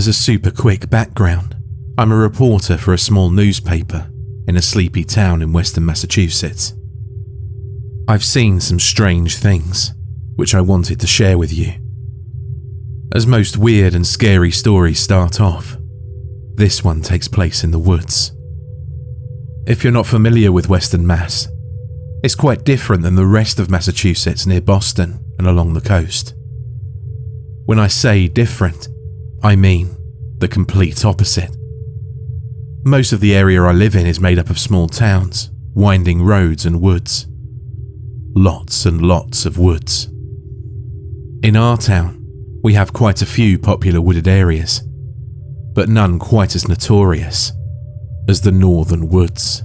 As a super quick background, I'm a reporter for a small newspaper in a sleepy town in western Massachusetts. I've seen some strange things, which I wanted to share with you. As most weird and scary stories start off, this one takes place in the woods. If you're not familiar with Western Mass, it's quite different than the rest of Massachusetts near Boston and along the coast. When I say different, I mean the complete opposite. Most of the area I live in is made up of small towns, winding roads and woods. Lots and lots of woods. In our town, we have quite a few popular wooded areas, but none quite as notorious as the northern woods.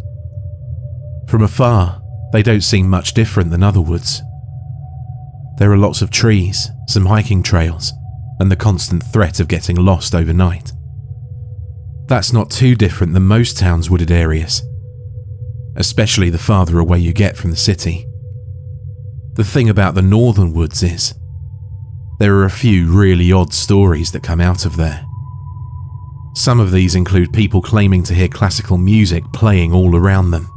From afar, they don't seem much different than other woods. There are lots of trees, some hiking trails, and the constant threat of getting lost overnight. That's not too different than most towns' wooded areas, especially the farther away you get from the city. The thing about the northern woods is, there are a few really odd stories that come out of there. Some of these include people claiming to hear classical music playing all around them,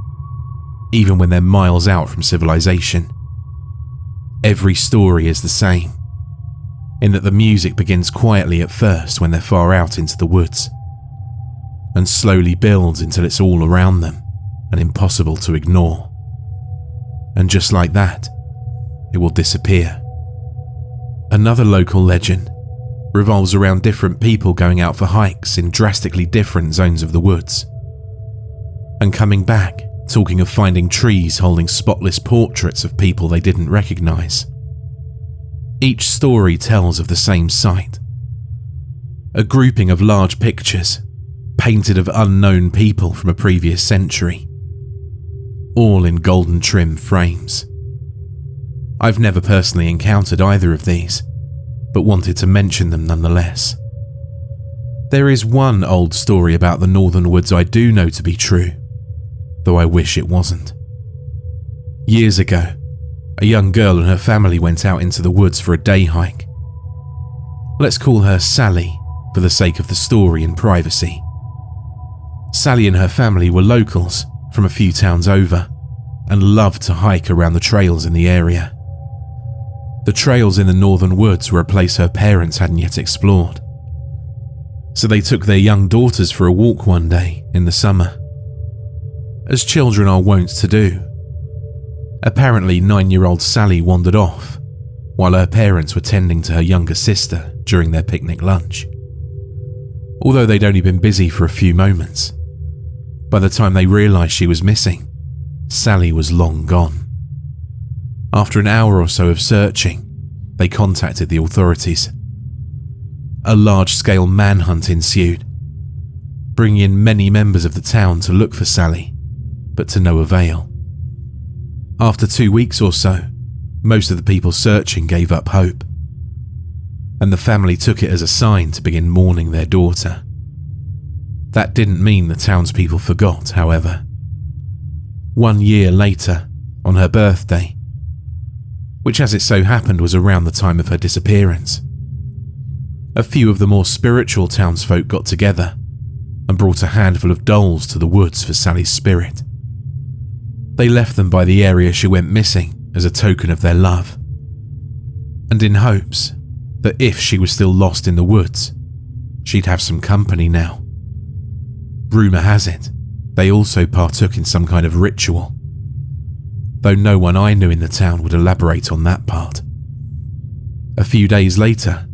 even when they're miles out from civilization. Every story is the same, in that the music begins quietly at first when they're far out into the woods, and slowly builds until it's all around them and impossible to ignore. And just like that, it will disappear. Another local legend revolves around different people going out for hikes in drastically different zones of the woods, and coming back talking of finding trees holding spotless portraits of people they didn't recognize. Each story tells of the same sight. A grouping of large pictures, painted of unknown people from a previous century, all in golden trim frames. I've never personally encountered either of these, but wanted to mention them nonetheless. There is one old story about the northern woods I do know to be true, though I wish it wasn't. Years ago, a young girl and her family went out into the woods for a day hike. Let's call her Sally for the sake of the story and privacy. Sally and her family were locals from a few towns over and loved to hike around the trails in the area. The trails in the northern woods were a place her parents hadn't yet explored, so they took their young daughters for a walk one day in the summer, as children are wont to do. Apparently, 9-year-old Sally wandered off while her parents were tending to her younger sister during their picnic lunch. Although they'd only been busy for a few moments, by the time they realised she was missing, Sally was long gone. After an hour or so of searching, they contacted the authorities. A large-scale manhunt ensued, bringing in many members of the town to look for Sally, but to no avail. After 2 weeks or so, most of the people searching gave up hope, and the family took it as a sign to begin mourning their daughter. That didn't mean the townspeople forgot, however. 1 year later, on her birthday, which as it so happened was around the time of her disappearance, a few of the more spiritual townsfolk got together and brought a handful of dolls to the woods for Sally's spirit. They left them by the area she went missing as a token of their love, and in hopes that if she was still lost in the woods, she'd have some company now. Rumour has it, they also partook in some kind of ritual, though no one I knew in the town would elaborate on that part. A few days later,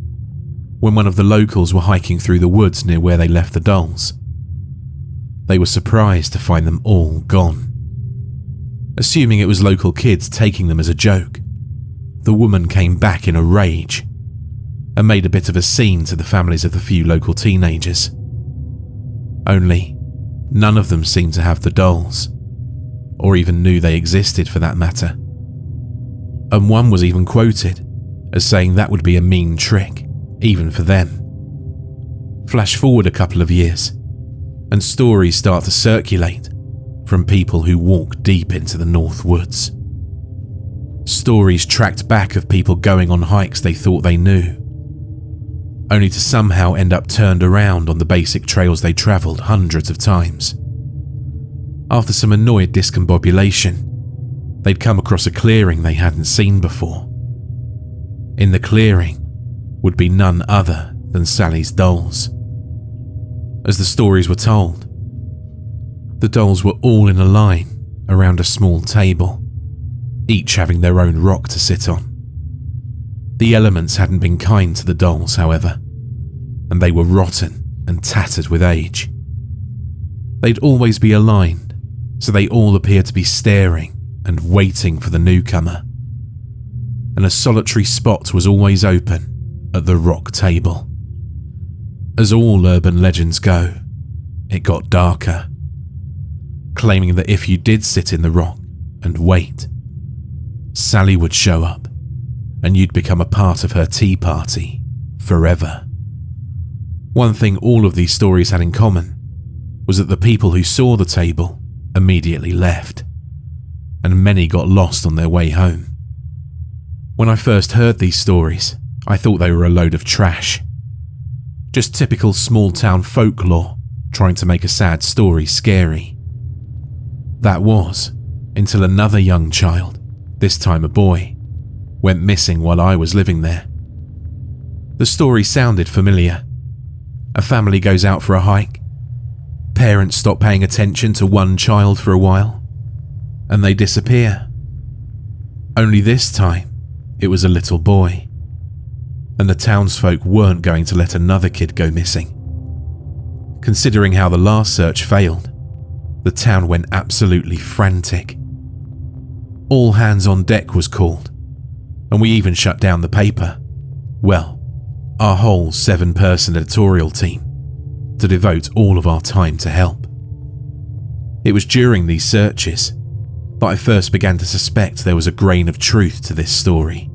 when one of the locals were hiking through the woods near where they left the dolls, they were surprised to find them all gone. Assuming it was local kids taking them as a joke, the woman came back in a rage and made a bit of a scene to the families of the few local teenagers. Only, none of them seemed to have the dolls, or even knew they existed for that matter. And one was even quoted as saying that would be a mean trick, even for them. Flash forward a couple of years, and stories start to circulate from people who walk deep into the North Woods. Stories tracked back of people going on hikes they thought they knew, only to somehow end up turned around on the basic trails they travelled hundreds of times. After some annoyed discombobulation, they'd come across a clearing they hadn't seen before. In the clearing would be none other than Sally's dolls. As the stories were told, the dolls were all in a line around a small table, each having their own rock to sit on. The elements hadn't been kind to the dolls, however, and they were rotten and tattered with age. They'd always be aligned, so they all appeared to be staring and waiting for the newcomer, and a solitary spot was always open at the rock table. As all urban legends go, it got darker, claiming that if you did sit in the rock and wait, Sally would show up and you'd become a part of her tea party forever. One thing all of these stories had in common was that the people who saw the table immediately left, and many got lost on their way home. When I first heard these stories, I thought they were a load of trash. Just typical small-town folklore trying to make a sad story scary. That was until another young child, this time a boy, went missing while I was living there. The story sounded familiar. A family goes out for a hike. Parents stop paying attention to one child for a while, and they disappear. Only this time, it was a little boy, and the townsfolk weren't going to let another kid go missing. Considering how the last search failed, the town went absolutely frantic. All hands on deck was called, and we even shut down the paper, well, our whole 7-person editorial team, to devote all of our time to help. It was during these searches that I first began to suspect there was a grain of truth to this story.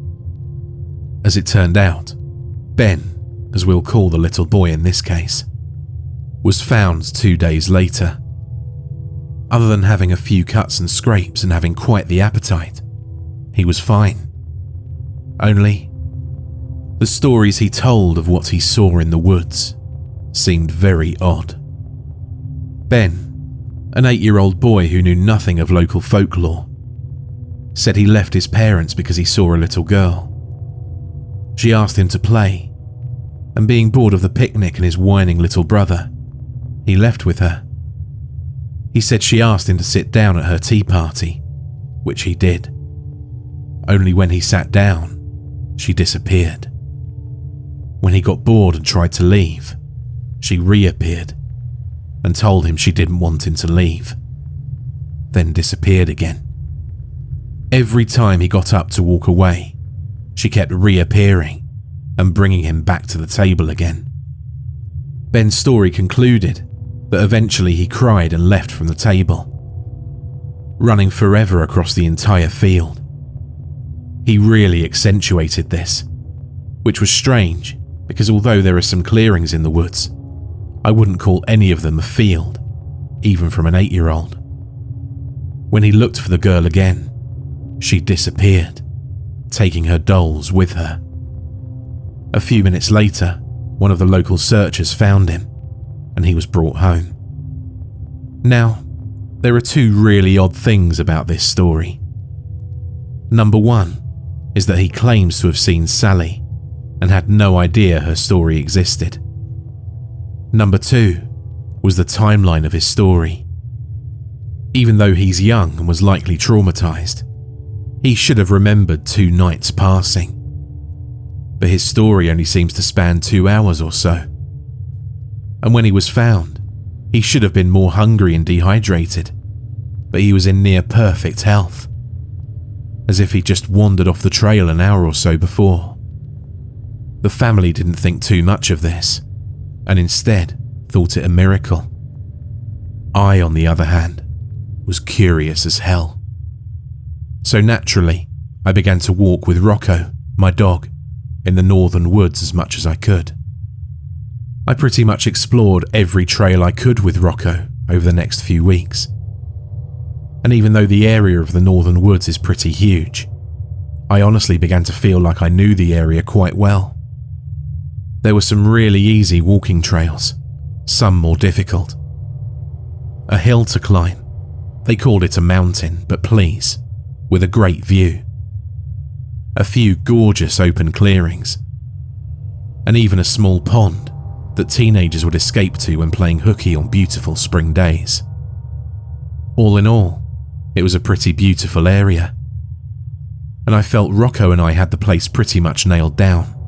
As it turned out, Ben, as we'll call the little boy in this case, was found 2 days later. Other than having a few cuts and scrapes and having quite the appetite, he was fine. Only, the stories he told of what he saw in the woods seemed very odd. Ben, an 8-year-old boy who knew nothing of local folklore, said he left his parents because he saw a little girl. She asked him to play, and being bored of the picnic and his whining little brother, he left with her. He said she asked him to sit down at her tea party, which he did. Only when he sat down, she disappeared. When he got bored and tried to leave, she reappeared and told him she didn't want him to leave, then disappeared again. Every time he got up to walk away, she kept reappearing and bringing him back to the table again. Ben's story concluded that eventually he cried and left from the table, running forever across the entire field. He really accentuated this, which was strange because although there are some clearings in the woods, I wouldn't call any of them a field, even from an 8-year-old. When he looked for the girl again, she disappeared, taking her dolls with her. A few minutes later, one of the local searchers found him, and he was brought home. Now, there are 2 really odd things about this story. Number 1 is that he claims to have seen Sally and had no idea her story existed. Number 2 was the timeline of his story. Even though he's young and was likely traumatized, he should have remembered 2 nights passing. But his story only seems to span 2 hours or so. And when he was found, he should have been more hungry and dehydrated, but he was in near perfect health, as if he just wandered off the trail an hour or so before. The family didn't think too much of this, and instead thought it a miracle. I, on the other hand, was curious as hell. So naturally, I began to walk with Rocco, my dog, in the northern woods as much as I could. I pretty much explored every trail I could with Rocco over the next few weeks. And even though the area of the northern woods is pretty huge, I honestly began to feel like I knew the area quite well. There were some really easy walking trails, some more difficult. A hill to climb, they called it a mountain, but please, with a great view. A few gorgeous open clearings, and even a small pond that teenagers would escape to when playing hooky on beautiful spring days. All in all, it was a pretty beautiful area, and I felt Rocco and I had the place pretty much nailed down.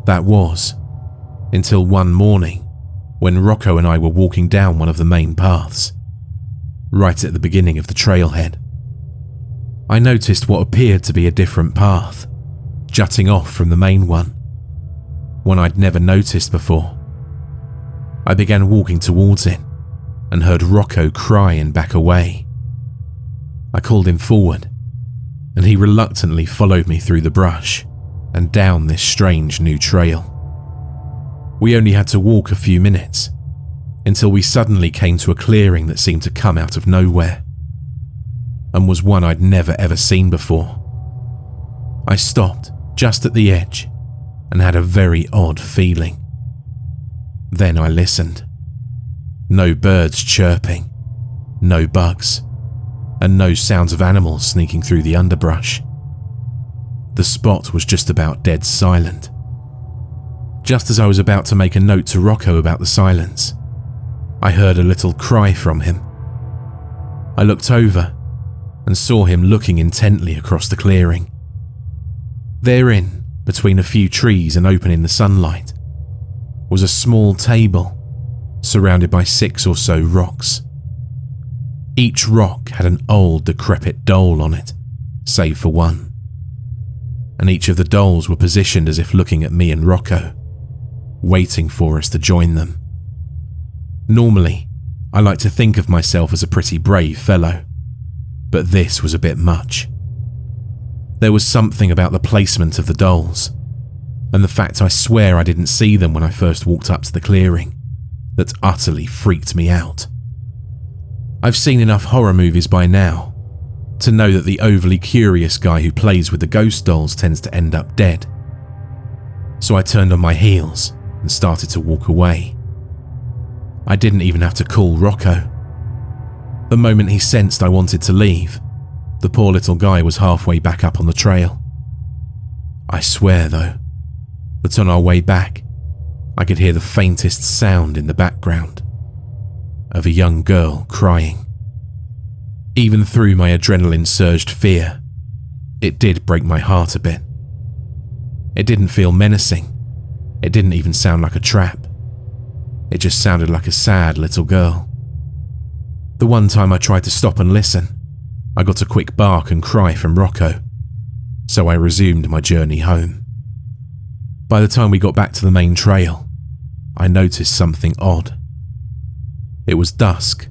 That was, until one morning when Rocco and I were walking down one of the main paths, right at the beginning of the trailhead. I noticed what appeared to be a different path, jutting off from the main one I'd never noticed before. I began walking towards it and heard Rocco cry and back away. I called him forward, and he reluctantly followed me through the brush and down this strange new trail. We only had to walk a few minutes until we suddenly came to a clearing that seemed to come out of nowhere, and was one I'd never ever seen before. I stopped just at the edge and had a very odd feeling. Then I listened. No birds chirping, no bugs, and no sounds of animals sneaking through the underbrush. The spot was just about dead silent. Just as I was about to make a note to Rocco about the silence, I heard a little cry from him. I looked over and saw him looking intently across the clearing. Therein, between a few trees and open in the sunlight, was a small table surrounded by 6 or so rocks. Each rock had an old, decrepit doll on it, save for one, and each of the dolls were positioned as if looking at me and Rocco, waiting for us to join them. Normally, I like to think of myself as a pretty brave fellow, but this was a bit much. There was something about the placement of the dolls, and the fact I swear I didn't see them when I first walked up to the clearing, that utterly freaked me out. I've seen enough horror movies by now to know that the overly curious guy who plays with the ghost dolls tends to end up dead. So I turned on my heels and started to walk away. I didn't even have to call Rocco. The moment he sensed I wanted to leave, the poor little guy was halfway back up on the trail. I swear, though, that on our way back, I could hear the faintest sound in the background of a young girl crying. Even through my adrenaline-surged fear, it did break my heart a bit. It didn't feel menacing. It didn't even sound like a trap. It just sounded like a sad little girl. The one time I tried to stop and listen, I got a quick bark and cry from Rocco, so I resumed my journey home. By the time we got back to the main trail, I noticed something odd. It was dusk.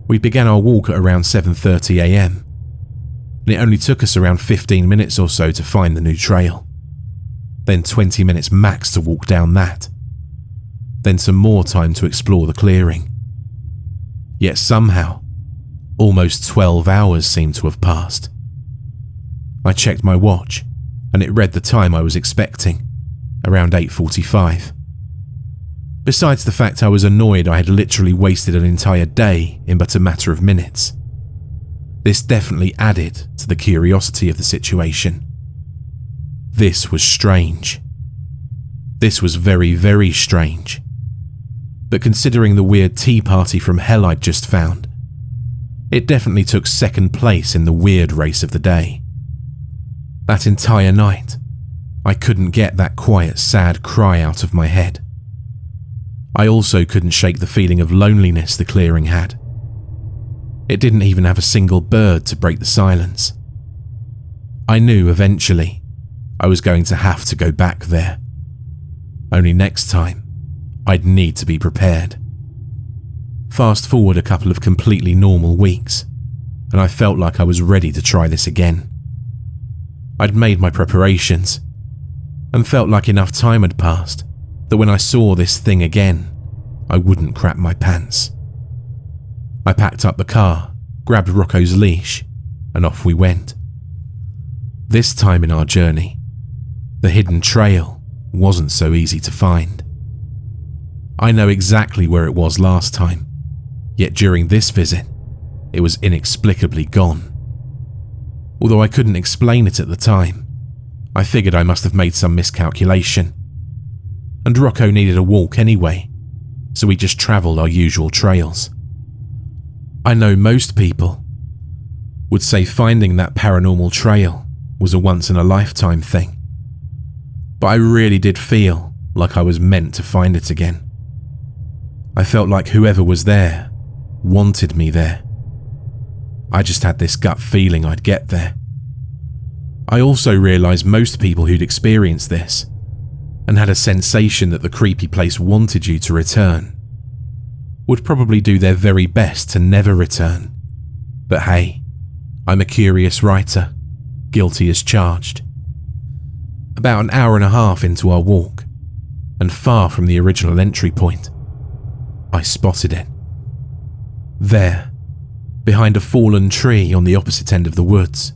We began our walk at around 7:30 a.m, and it only took us around 15 minutes or so to find the new trail. Then 20 minutes max to walk down that. Then some more time to explore the clearing. Yet somehow, almost 12 hours seemed to have passed. I checked my watch, and it read the time I was expecting, around 8:45. Besides the fact I was annoyed I had literally wasted an entire day in but a matter of minutes, this definitely added to the curiosity of the situation. This was strange. This was very, very strange. But considering the weird tea party from hell I'd just found, it definitely took second place in the weird race of the day. That entire night, I couldn't get that quiet, sad cry out of my head. I also couldn't shake the feeling of loneliness the clearing had. It didn't even have a single bird to break the silence. I knew eventually I was going to have to go back there. Only next time, I'd need to be prepared. Fast forward a couple of completely normal weeks, and I felt like I was ready to try this again. I'd made my preparations, and felt like enough time had passed that when I saw this thing again, I wouldn't crap my pants. I packed up the car, grabbed Rocco's leash, and off we went. This time in our journey, the hidden trail wasn't so easy to find. I know exactly where it was last time, yet during this visit, it was inexplicably gone. Although I couldn't explain it at the time, I figured I must have made some miscalculation. And Rocco needed a walk anyway, so we just travelled our usual trails. I know most people would say finding that paranormal trail was a once-in-a-lifetime thing, but I really did feel like I was meant to find it again. I felt like whoever was there wanted me there. I just had this gut feeling I'd get there. I also realised most people who'd experienced this and had a sensation that the creepy place wanted you to return would probably do their very best to never return. But hey, I'm a curious writer, guilty as charged. About an hour and a half into our walk, and far from the original entry point, I spotted it. There, behind a fallen tree on the opposite end of the woods,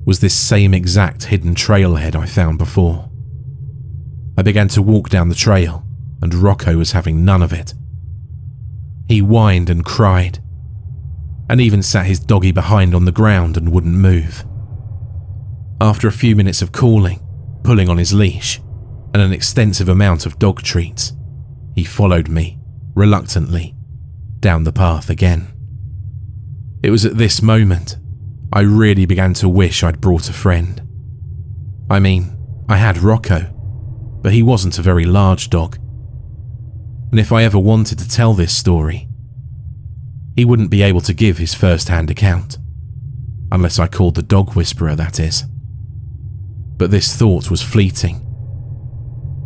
was this same exact hidden trailhead I found before. I began to walk down the trail, and Rocco was having none of it. He whined and cried, and even sat his doggy behind on the ground and wouldn't move. After a few minutes of calling, pulling on his leash, and an extensive amount of dog treats, he followed me, reluctantly, down the path again. It was at this moment I really began to wish I'd brought a friend. I mean, I had Rocco, but he wasn't a very large dog. And if I ever wanted to tell this story, he wouldn't be able to give his first-hand account, unless I called the dog whisperer, that is. But this thought was fleeting,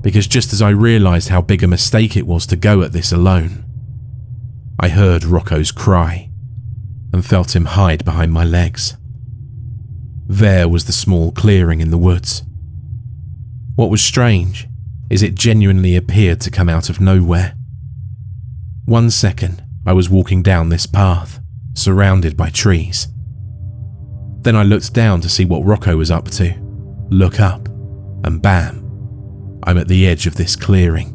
because just as I realised how big a mistake it was to go at this alone, I heard Rocco's cry and felt him hide behind my legs. There was the small clearing in the woods. What was strange is it genuinely appeared to come out of nowhere. 1 second, I was walking down this path, surrounded by trees. Then I looked down to see what Rocco was up to, look up, and bam, I'm at the edge of this clearing.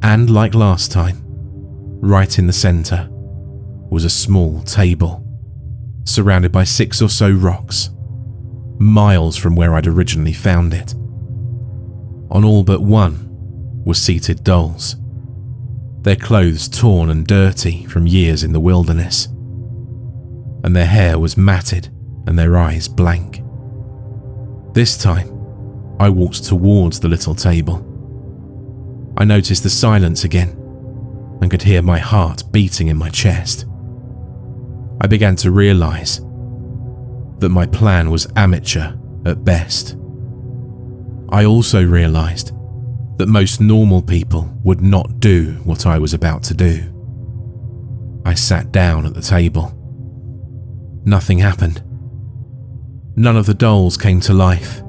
And like last time, right in the centre, was a small table, surrounded by 6 or so rocks, miles from where I'd originally found it. On all but one were seated dolls, their clothes torn and dirty from years in the wilderness, and their hair was matted and their eyes blank. This time, I walked towards the little table. I noticed the silence again and could hear my heart beating in my chest. I began to realise that my plan was amateur at best. I also realised that most normal people would not do what I was about to do. I sat down at the table. Nothing happened. None of the dolls came to life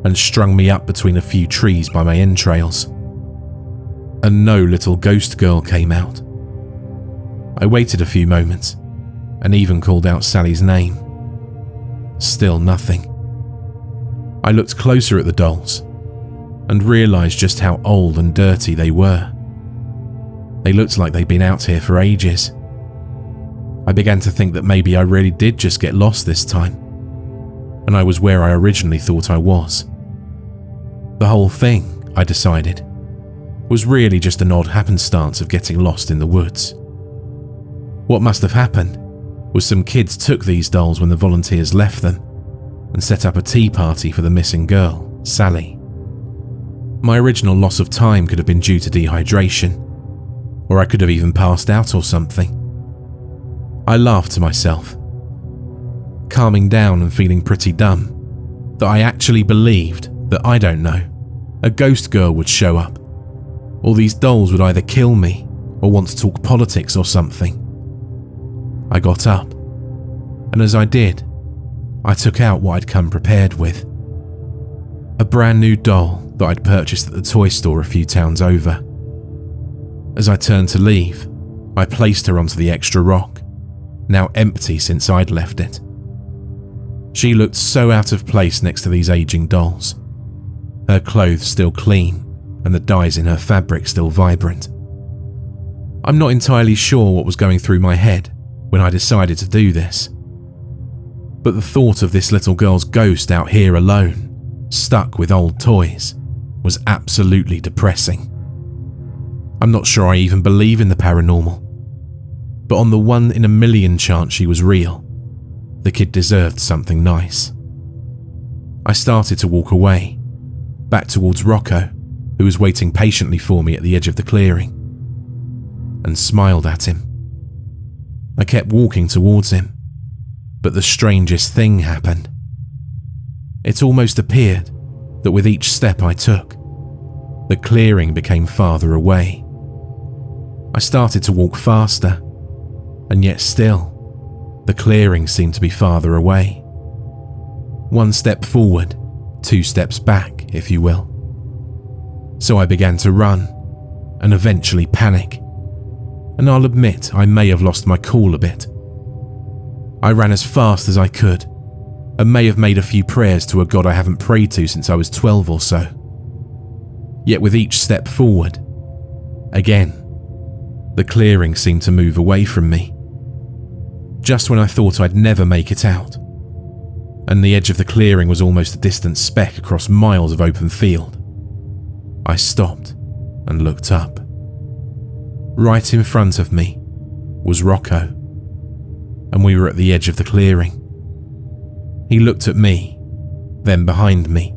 and strung me up between a few trees by my entrails. And no little ghost girl came out. I waited a few moments and even called out Sally's name. Still nothing. I looked closer at the dolls and realised just how old and dirty they were. They looked like they'd been out here for ages. I began to think that maybe I really did just get lost this time, and I was where I originally thought I was. The whole thing, I decided, was really just an odd happenstance of getting lost in the woods. What must have happened was some kids took these dolls when the volunteers left them and set up a tea party for the missing girl, Sally. My original loss of time could have been due to dehydration, or I could have even passed out or something. I laughed to myself, calming down and feeling pretty dumb that I actually believed that, I don't know, a ghost girl would show up, or these dolls would either kill me or want to talk politics or something. I got up, and as I did, I took out what I'd come prepared with. A brand new doll that I'd purchased at the toy store a few towns over. As I turned to leave, I placed her onto the extra rock, now empty since I'd left it. She looked so out of place next to these aging dolls. her clothes still clean and the dyes in her fabric still vibrant. I'm not entirely sure what was going through my head when I decided to do this, but the thought of this little girl's ghost out here alone, stuck with old toys, was absolutely depressing. I'm not sure I even believe in the paranormal, but on the 1 in a million chance she was real, the kid deserved something nice. I started to walk away, back towards Rocco, who was waiting patiently for me at the edge of the clearing, and smiled at him. I kept walking towards him, but the strangest thing happened. It almost appeared that with each step I took, the clearing became farther away. I started to walk faster, and yet still, the clearing seemed to be farther away. 1 step forward, 2 steps back, if you will. So I began to run, and eventually panic, and I'll admit I may have lost my cool a bit. I ran as fast as I could, and may have made a few prayers to a god I haven't prayed to since I was 12 or so. Yet with each step forward, again, the clearing seemed to move away from me. Just when I thought I'd never make it out, and the edge of the clearing was almost a distant speck across miles of open field, I stopped and looked up. Right in front of me was Rocco, and we were at the edge of the clearing. He looked at me, then behind me,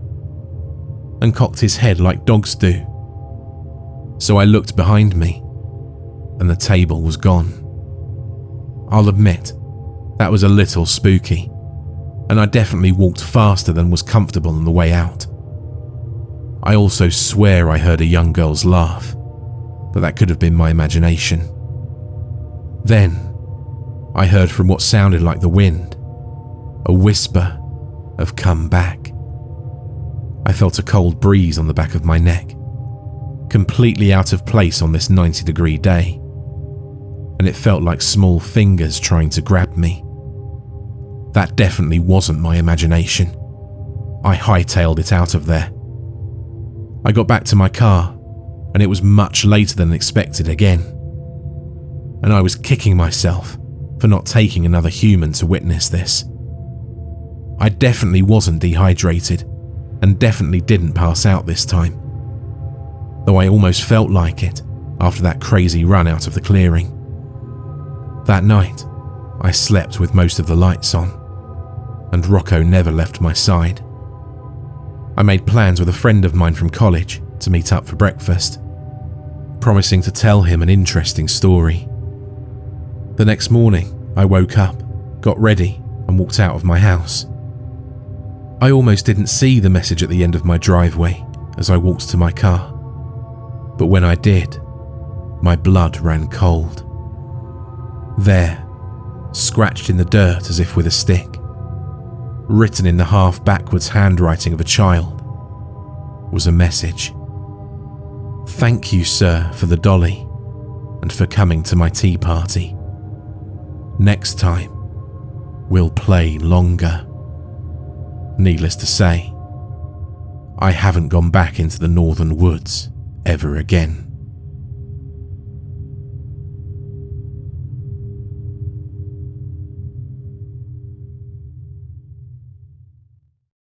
and cocked his head like dogs do. So I looked behind me, and the table was gone. I'll admit, that was a little spooky, and I definitely walked faster than was comfortable on the way out. I also swear I heard a young girl's laugh, but that could have been my imagination. Then, I heard from what sounded like the wind, a whisper of "come back." I felt a cold breeze on the back of my neck, completely out of place on this 90-degree day, and it felt like small fingers trying to grab me. That definitely wasn't my imagination. I hightailed it out of there. I got back to my car, and it was much later than expected again, and I was kicking myself for not taking another human to witness this. I definitely wasn't dehydrated, and definitely didn't pass out this time, though I almost felt like it after that crazy run out of the clearing. That night, I slept with most of the lights on, and Rocco never left my side. I made plans with a friend of mine from college to meet up for breakfast, promising to tell him an interesting story. The next morning, I woke up, got ready, and walked out of my house. I almost didn't see the message at the end of my driveway as I walked to my car, but when I did, my blood ran cold. There, scratched in the dirt as if with a stick, written in the half-backwards handwriting of a child, was a message. "Thank you, sir, for the dolly, and for coming to my tea party. Next time, we'll play longer." Needless to say, I haven't gone back into the northern woods ever again.